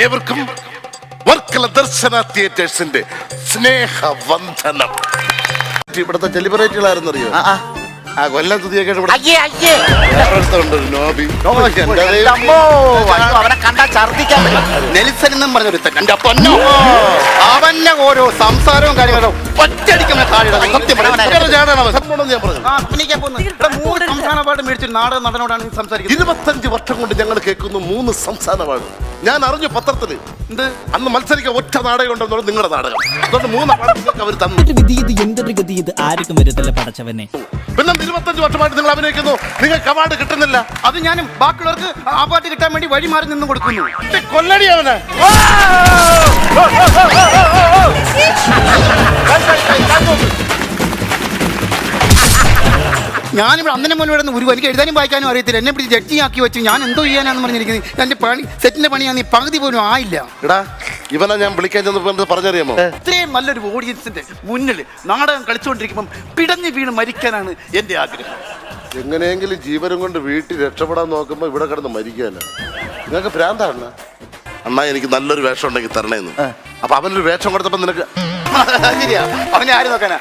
ഏവർക്കും വർക്കല ദർശന തിയേറ്റേഴ്സിന്റെ സ്നേഹവന്ദനം. ഇവിടുത്തെ സെലിബ്രിറ്റികളായിരുന്നു അറിയോ? ആ കൊല്ലം തുതിയൊക്കെ അവനെ കണ്ടാ ഛർദിക്കാൻ നെൽസൺ എന്നും പറഞ്ഞൊരുത്തൻ എന്റെ പൊന്നോ, അവന്റെ ഓരോ സംസാരവും കാര്യങ്ങളും ഒറ്റയടിക്കുന്ന സംസ്ഥാന അവാർഡ് മേടിച്ചൊരു നാടക നടനോടാണ് സംസാരിക്കുന്നത്. 25 വർഷം കൊണ്ട് ഞങ്ങൾ കേൾക്കുന്നു 3 സംസ്ഥാന അവാർഡ്. ഞാൻ അറിഞ്ഞു പത്രത്തില് എന്ത് അന്ന് മത്സരിക്കാൻ ഒറ്റ നാടകം ഉണ്ടെന്നുള്ളത് നിങ്ങളുടെ നാടകം. അതുകൊണ്ട് 3 അവാർഡ് അവർ തന്നു. ആർക്കും വരത്തില്ല പടച്ചവനെ. പിന്നെ 25 വർഷമായിട്ട് നിങ്ങൾ അഭിനയിക്കുന്നു, നിങ്ങൾക്ക് അവാർഡ് കിട്ടുന്നില്ല. അത് ഞാനും ബാക്കിയുള്ളവർക്ക് അവാർഡ് കിട്ടാൻ വേണ്ടി വഴി മാറി നിന്ന് കൊടുക്കുന്നു. കൊല്ലടി അവനെ. ഞാനിവിടെ അന്നനെ മുന്നേ ഒരു എനിക്ക് എഴുതാനും വായിക്കാനും അറിയത്തില്ല. എന്നെ പിടിച്ച് ജഡ്ജിയാക്കി വെച്ചു. ഞാൻ എന്തോ ചെയ്യാനാന്ന് പറഞ്ഞിരിക്കുന്നത്. എന്റെ പണി സെറ്റിന്റെ പണിയാണ് ഈ പകുതി പോലും ആയില്ല. എടാ ഇവനെ ഞാൻ വിളിക്കാൻ ചെന്നപ്പോ പറഞ്ഞറിയാമോ? ഇത്രയും നല്ലൊരു ഓഡിയൻസിന്റെ മുന്നിൽ നാടകം കളിച്ചുകൊണ്ടിരിക്കുമ്പം പിടഞ്ഞു വീണ് മരിക്കാനാണ് എന്റെ ആഗ്രഹം. എങ്ങനെയെങ്കിലും ജീവനും കൊണ്ട് വീട്ടിൽ രക്ഷപ്പെടാൻ നോക്കുമ്പോ ഇവിടെ കിടന്ന് മരിക്കാനാ. നിങ്ങൾക്ക് ഭ്രാന്താണ് അണ്ണാ. എനിക്ക് നല്ലൊരു വേഷം ഉണ്ടെങ്കിൽ തരണേന്ന്. അപ്പൊ അവനൊരു വേഷം കൊടുത്തപ്പോ നിനക്ക് ശരിയാ, അവനെ ആര് നോക്കാനാ?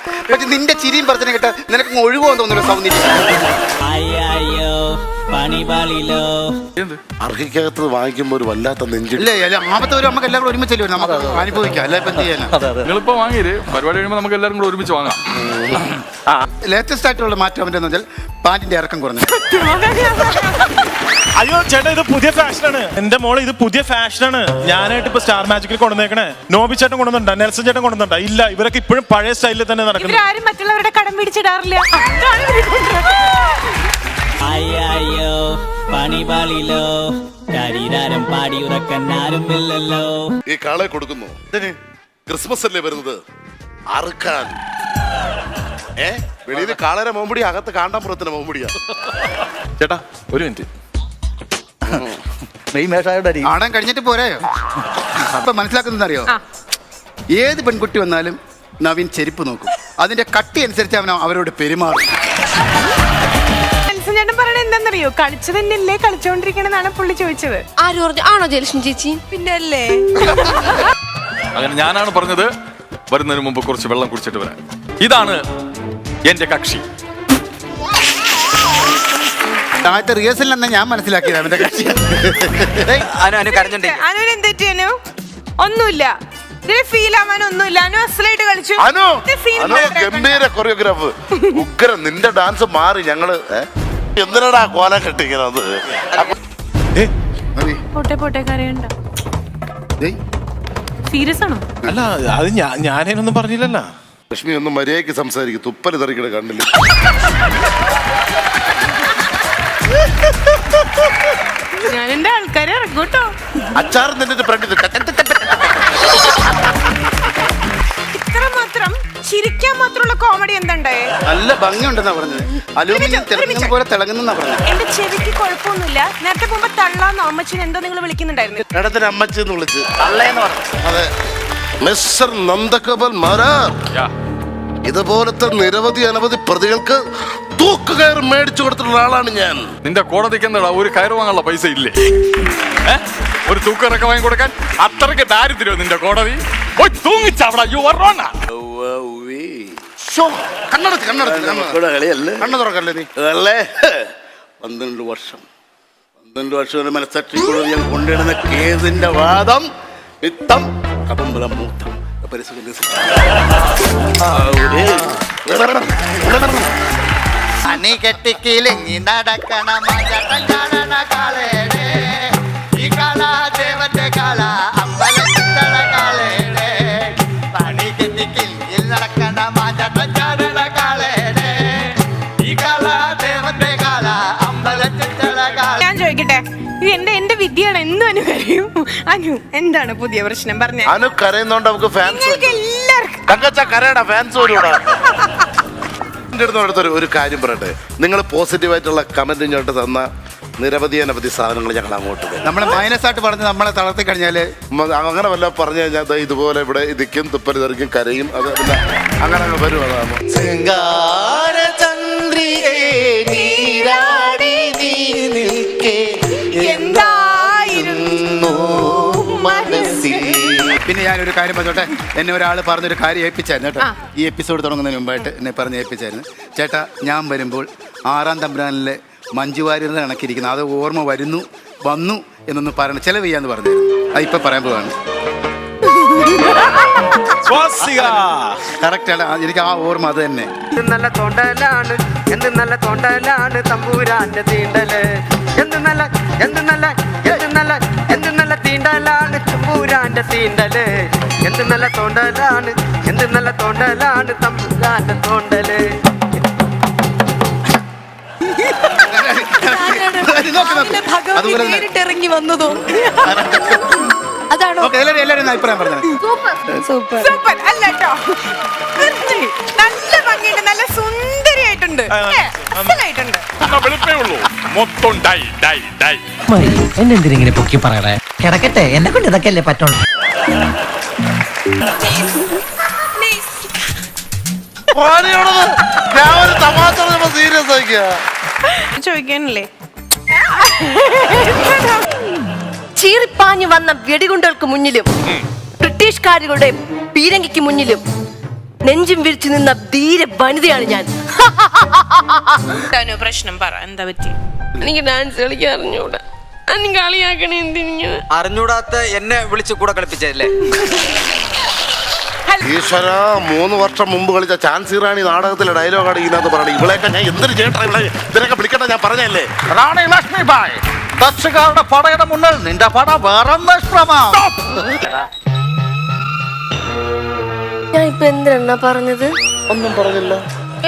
നിന്റെ ചിരിയും പറഞ്ഞ കേട്ട നിനക്ക് ഒഴിവോ തോന്നുന്നു സൗന്ദര്യം. അർഹിക്കകത്ത് വാങ്ങിക്കുമ്പോ ഒരു വല്ലാത്ത നെഞ്ചില്ല. ആപത്ത് വരും, നമുക്ക് എല്ലാവരും ഒരുമിച്ചല്ലേ വരും, നമുക്ക് അനുഭവിക്കാം. അല്ല ഇപ്പം ചെയ്യാനാ നിങ്ങളിപ്പോ വാങ്ങിയത് പരിപാടി കഴിയുമ്പോൾ നമുക്ക് എല്ലാവരും കൂടെ ഒരുമിച്ച് വാങ്ങാം. ലേറ്റസ്റ്റ് ആയിട്ടുള്ള മാറ്റം അവൻ്റെ എന്ന് വെച്ചാൽ പാന്റിന്റെ ഇറക്കം കുറഞ്ഞു. അയ്യോ ചേട്ടാ, ഇത് പുതിയ ഫാഷനാണ്. എന്റെ മോള് ഇത് പുതിയ ഫാഷനാണ്. ഞാനായിട്ട് ഇപ്പൊ സ്റ്റാർ മാജിക്കിൽ കൊണ്ടുവന്നേക്കണേ. നോബി ചേട്ടൻ കൊണ്ടുവന്നുണ്ടോ? നെൽസൺ ചേട്ടൻ കൊണ്ടുവന്നുണ്ടോ? ഇല്ല, ഇവരൊക്കെ ഇപ്പോഴും പഴയ സ്റ്റൈലിൽ തന്നെ നടക്കുന്നു. ആരും മറ്റുള്ളവരുടെ കടം പിടിച്ചിടാറില്ല. ഈ കാളെ കൊടുക്കുന്നു. ക്രിസ്മസ് അല്ലേ വരുന്നത്, അറുക്കാൻ. വെളിയിൽ കാളരെ മോമ്പുടി, അകത്ത് കാണ്ടാമ്പുറത്തിന് മോമ്പുടിയാ. ചേട്ടാ ഒരു മിനിറ്റ്. ആടാൻ കഴിഞ്ഞിട്ട് പോരായോ? അപ്പൊ മനസ്സിലാക്കുന്നത് അറിയോ? ഏത് പെൺകുട്ടി വന്നാലും നവീൻ ചെരുപ്പ് നോക്കും. അതിന്റെ കട്ടി അനുസരിച്ച് അവരോട് പെരുമാറും. ചേട്ടൻ പറയണ എന്താണെന്നറിയോ? കളിച്ചു തന്നെയല്ലേ കളിച്ചോണ്ടിരിക്കണെന്നാണ് പുള്ളി ചോദിച്ചത്. ആര് പറഞ്ഞു? ആണോ ജലക്ഷ്മി ചേച്ചി? പിന്നെ അല്ലേ. അങ്ങനെ ഞാനാണ് പറഞ്ഞത് വരുന്നതിന് മുമ്പ് കുറച്ച് വെള്ളം കുടിച്ചിട്ട് വരാം. ഇതാണ് എന്റെ കക്ഷി. ആദ്യത്തെ റിഹേഴ്സലിൽ എന്നാ ഞാൻ മനസ്സിലാക്കിയത് അവന്റെ കക്ഷി. എന്തെറ്റിയനു? ഒന്നുമില്ല, ഫീൽ ആവാനൊന്നുമില്ല. അനു അസലായിട്ട് കളിച്ചു. ഗംഭീര കൊറിയോഗ്രാഫ്, ഉഗ്രം. നിന്റെ ഡാൻസ് മാറി. ഞങ്ങള് എന്തിനാടാ കോല കെട്ടിക്കുന്നത്? പോട്ടെ പോട്ടെ, കരയണ്ട. സീരിയസ് ആണോ? അല്ല, അത് ഞാനൊന്നും പറഞ്ഞില്ലല്ലോ. ലക്ഷ്മി ഒന്ന് മര്യാദയ്ക്ക് സംസാരിക്കും. തുപ്പല് തെറിക്കണ കണ്ടില്ല. ഞാൻ എന്റെ ആൾക്കാരെ ഇറങ്ങൂട്ടോ. അച്ചാർ നിന്നിട്ട് ഇത്ര മാത്രം ചിരിക്കാൻ മാത്രമുള്ള കോമഡി എന്താണ്ടായേ? നല്ല ഭംഗിയുണ്ടെന്നാ പറഞ്ഞത്. അലൂമിനിയം തിളങ്ങുന്ന പോലെ തിളങ്ങുന്ന പറഞ്ഞത്. എന്റെ ചെവിക്ക് കുഴപ്പമൊന്നുമില്ല. നേരത്തെ പോകുമ്പോ തള്ളാന്നോ അമ്മച്ചിന് എന്തോ നിങ്ങൾ വിളിക്കുന്നുണ്ടായിരുന്നു. ഇടത്തിന് അമ്മച്ചെന്ന് വിളിച്ച് തള്ളേന്ന് പറഞ്ഞു. അതെ, മിസ്റ്റർ നന്ദഗോപാൽ മാരാർ, ഇതുപോലത്തെ നിരവധി അനവധി പ്രതികൾക്ക് തൂക്കുകയർ മേടിച്ചു കൊടുത്തിട്ടുള്ള ആളാണ് ഞാൻ. നിന്റെ കോടതിക്ക് എന്താ ഒരു കയറ് വാങ്ങാനുള്ള പൈസ ഇല്ലേ? ഒരു തൂക്കറൊക്കെ വാങ്ങി കൊടുക്കാൻ അത്രയ്ക്ക് ദാരിദ്ര്യോ നിന്റെ കോടതി? കണ്ണു തുറക്കല്ലേ നീ? 12 വർഷം ഒരു മനസ്സാക്ഷി ഞാൻ കൊണ്ടുവരുന്ന കേസിന്റെ വാദം വിത്തം കടമ്പലം മൂത്തം അണി കെട്ടിക്കിലിങ്ങി നടക്കണ ഈ കാല ദേവന്റെ കാല അമ്പലത്തിത്തള കാളേടെ. പണി കെട്ടിക്കിലിങ്ങിൽ നടക്കണ മാചാരണ കാളേടെ. ഈ കാല ദേവന്റെ കാല അമ്പലത്തിത്തള കാള. ഞാൻ ചോദിക്കട്ടെ, ഇത് എന്റെ വിദ്യയാണ്. എന്തും അനു കരയും. അനു എന്താണ് പുതിയ പ്രശ്നം? പറഞ്ഞ അനു കരയുന്നോണ്ട് നമുക്ക് ഫാൻസ് കരയടാ, ഫാൻസ് ഒരു കാര്യം പറയട്ടെ. നിങ്ങൾ പോസിറ്റീവായിട്ടുള്ള കമന്റ് ഇങ്ങോട്ട് തന്ന നിരവധി അനവധി സാധനങ്ങൾ ഞങ്ങൾ അങ്ങോട്ട് നമ്മളെ മൈനസ് ആയിട്ട് പറഞ്ഞ് നമ്മളെ തളർത്തി കഴിഞ്ഞാല് അങ്ങനെ വല്ല പറഞ്ഞു കഴിഞ്ഞാൽ ഇതുപോലെ ഇവിടെ ഇരിക്കും, തുപ്പല് തെറിക്കും, കരയും. അത് അങ്ങനെ വരും. അതാണ് ഞാനൊരു കാര്യം പറഞ്ഞോട്ടെ, എന്നെ ഒരാൾ പറഞ്ഞൊരു കാര്യം ഏൽപ്പിച്ചായിരുന്നു കേട്ടോ. ഈ എപ്പിസോഡ് തുടങ്ങുന്നതിന് മുമ്പായിട്ട് എന്നെ പറഞ്ഞ് ഏൽപ്പിച്ചായിരുന്നു, ചേട്ടാ ഞാൻ വരുമ്പോൾ 6-ാം തമ്പുരാനിലെ മഞ്ജു വാര്യരുടെ കണക്കിരിക്കുന്നു, അത് ഓർമ്മ വന്നു എന്നൊന്ന് പറയണം, ചെലവ് ചെയ്യാന്ന് പറഞ്ഞായിരുന്നു. അത് ഇപ്പൊ പറയാൻ പോവാണ്. കറക്റ്റാണ്, എനിക്ക് ആ ഓർമ്മ അത് തന്നെ. നല്ല തൊണ്ടലാണ്, എന്ത് നല്ല തൊണ്ടലാണ് തമ്പൂരാന്റെ തീണ്ടല്, എന്ത് നല്ല തീണ്ടലാണ് തമ്പൂരാന്റെ തീണ്ടല്, എന്ത് നല്ല തൊണ്ടലാണ് തമ്പൂരാന്റെ തോണ്ടല്. അതുപോലെ ഇറങ്ങി വന്നതോ അതാണോ? എല്ലാവരും അഭിപ്രായം പറഞ്ഞത് സൂപ്പർ. സൂപ്പർ അല്ല കേട്ടോ, നല്ല ഭംഗിയുണ്ട്, നല്ല സുന്ദരിയായിട്ടുണ്ട്, അസലായിട്ടുണ്ട്. എന്നെന്തിനെ പൊക്കി പറയണേ? കിടക്കട്ടെ, എന്നെ കൊണ്ട് ഇതൊക്കെ അല്ലേ പറ്റുള്ളൂ. ഞാൻ ഒരു തമാശ സീരിയസ് ആയിക്കാ ചോദിക്കാനല്ലേ? ചീറിപ്പാഞ്ഞു വന്ന വെടികുണ്ടുകൾക്ക് മുന്നിലും ബ്രിട്ടീഷുകാരുടെ പീരങ്കിക്ക് മുന്നിലും നെഞ്ചും വിരിച്ചു നിന്ന ധീര വനിതയാണ് ഞാൻ. എന്താണ് പ്രശ്നം? പറ, എന്താ പറ്റി? എനിക്ക് ഡാൻസ് കളിക്കാൻ അറിഞ്ഞൂടാ. കളിയാക്കണേ എന്തിനു? അറിഞ്ഞൂടാത്ത എന്നെ വിളിച്ച് കൂടെ കളിപ്പിച്ചല്ലേ? ഈശ്വര, 3 വർഷം മുമ്പ് കളിച്ച ചാൻസി റാണി നാടകത്തിലെ ഡയലോഗാണ് ഇതിനകത്ത് പറയണത്. ഇവളെയൊക്കെ ഞാൻ എന്തൊരു ചെയ്യട്ടെ, ഇതിനൊക്കെ വിളിക്കട്ടെ, ഞാൻ പറഞ്ഞല്ലേ. റാണി ലക്ഷ്മിബായ്, ഡച്ചുകാരുടെ പടയുടെ മുന്നിൽ നിന്റെ പട വേറെ നിഷ്പ്രഭം. ഞാൻ ഇപ്പൊ എന്തിനാ പറഞ്ഞത്? ഒന്നും പറഞ്ഞില്ല.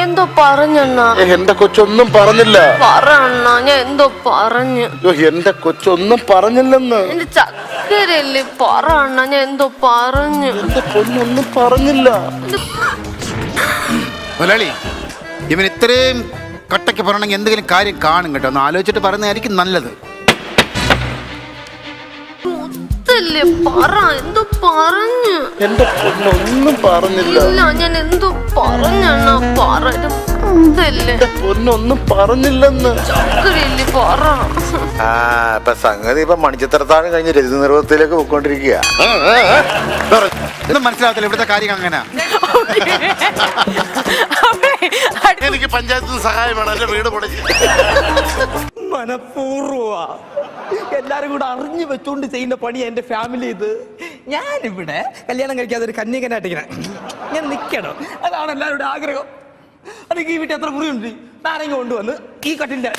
എന്തോ പറഞ്ഞണ്ണ. എന്റെ കൊച്ചൊന്നും പറഞ്ഞില്ല. പറണ്ണ, ഞാൻ എന്തോ പറഞ്ഞു. എന്റെ കൊച്ചൊന്നും പറഞ്ഞില്ലെന്ന്. എന്റെ ചക്കരല്ലേ, പറണ്ണ, ഞാൻ എന്തോ പറഞ്ഞു. എന്റെ പൊന്നൊന്നും പറഞ്ഞില്ല. മുതലാളി, ഇവൻ ഇത്രയും കട്ടയ്ക്ക് പറയണമെങ്കിൽ എന്തെങ്കിലും കാര്യം കാണും കേട്ടോ, ഒന്ന് ആലോചിച്ചിട്ട് പറയുന്നതായിരിക്കും നല്ലത്. മുത്തല്ലേ, പറ, എന്തോ പറഞ്ഞു. എന്റെ പൊന്നൊന്നും പറഞ്ഞില്ല. ഇല്ല, ഞാൻ എന്തോ പറഞ്ഞണ്ണ, പറല്ലേ. എന്റെ പൊന്നൊന്നും പറഞ്ഞില്ലെന്ന്. ചക്കരല്ലേ, പറ. ഇപ്പൊ സംഗതി ഇപ്പൊ മണിച്ചിത്രത്താഴം കഴിഞ്ഞ് രജത നിർവഹത്തിലേക്ക് പോയിക്കൊണ്ടിരിക്കുക. ഒന്നും മനസ്സിലാകത്തില്ല ഇവിടുത്തെ കാര്യങ്ങൾ അങ്ങനെ. എനിക്ക് പഞ്ചായത്തിൽ നിന്ന് സഹായം വേണം, എന്റെ വീട് പൊളിച്ച്. മനഃപൂർവ്വ എല്ലാരും കൂടെ അറിഞ്ഞു വെച്ചോണ്ട് ചെയ്യുന്ന പണി എന്റെ ഫാമിലി. ഇത് ഞാനിവിടെ കല്യാണം കഴിക്കാതെ ഒരു കന്യകനായിട്ട് ഞാൻ നിക്കണം, അതാണ് എല്ലാവരുടെ ആഗ്രഹം. അല്ലെങ്കിൽ ഈ വീട്ടിൽ എത്ര മുറിയുണ്ട്, നാരങ്ങ കൊണ്ടുവന്ന് ഈ കട്ടിന്റെ